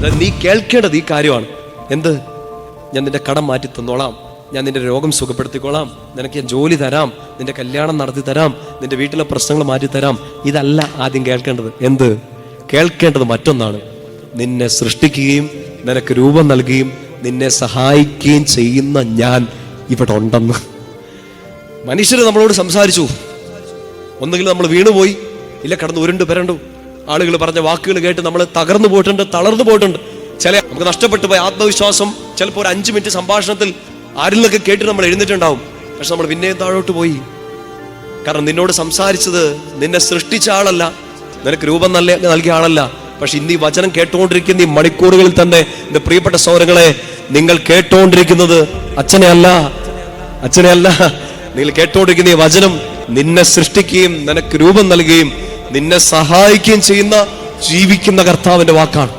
നീ കേൾക്കേണ്ടത് ഈ കാര്യമാണ്. എന്ത്? ഞാൻ നിന്റെ കടം മാറ്റി തന്നോളാം, ഞാൻ നിന്റെ രോഗം സുഖപ്പെടുത്തിക്കോളാം, നിനക്ക് ഞാൻ ജോലി തരാം, നിന്റെ കല്യാണം നടത്തി തരാം, നിന്റെ വീട്ടിലെ പ്രശ്നങ്ങൾ മാറ്റി തരാം. ഇതല്ല ആദ്യം കേൾക്കേണ്ടത്. എന്ത്? കേൾക്കേണ്ടത് മറ്റൊന്നാണ്. നിന്നെ സൃഷ്ടിക്കുകയും നിനക്ക് രൂപം നൽകുകയും നിന്നെ സഹായിക്കുകയും ചെയ്യുന്ന ഞാൻ ഇവിടെ ഉണ്ടെന്ന്. മനുഷ്യര് നമ്മളോട് സംസാരിച്ചു, ഒന്നുകിൽ നമ്മൾ വീണുപോയി, ഇല്ല കടന്ന് ഉരുണ്ട് പെരണ്ടു. ആളുകൾ പറഞ്ഞ വാക്കുകൾ കേട്ട് നമ്മൾ തകർന്നു പോയിട്ടുണ്ട്, തളർന്നു പോയിട്ടുണ്ട്. ചില നമുക്ക് നഷ്ടപ്പെട്ടു പോയ ആത്മവിശ്വാസം ചിലപ്പോൾ ഒരു 5 മിനിറ്റ് സംഭാഷണത്തിൽ ആരിൽ നിന്നൊക്കെ കേട്ട് നമ്മൾ എഴുന്നേറ്റുണ്ടാവും. പക്ഷെ നമ്മൾ പിന്നെയും താഴോട്ട് പോയി. കാരണം നിന്നോട് സംസാരിച്ചത് നിന്നെ സൃഷ്ടിച്ച ആളല്ല, നിനക്ക് രൂപം നൽകിയ ആളല്ല. പക്ഷെ ഇന്ന് ഈ വചനം കേട്ടുകൊണ്ടിരിക്കുന്ന ഈ മണിക്കൂറുകളിൽ തന്നെ എന്റെ പ്രിയപ്പെട്ട സഹോദരങ്ങളെ, നിങ്ങൾ കേട്ടുകൊണ്ടിരിക്കുന്നത് അച്ഛനെ അല്ല. നിങ്ങൾ കേട്ടുകൊണ്ടിരിക്കുന്ന ഈ വചനം നിന്നെ സൃഷ്ടിക്കുകയും നിനക്ക് രൂപം നൽകുകയും നിന്നെ സഹായിക്കുകയും ചെയ്യുന്ന ജീവിക്കുന്ന കർത്താവിന്റെ വാക്കാണ്.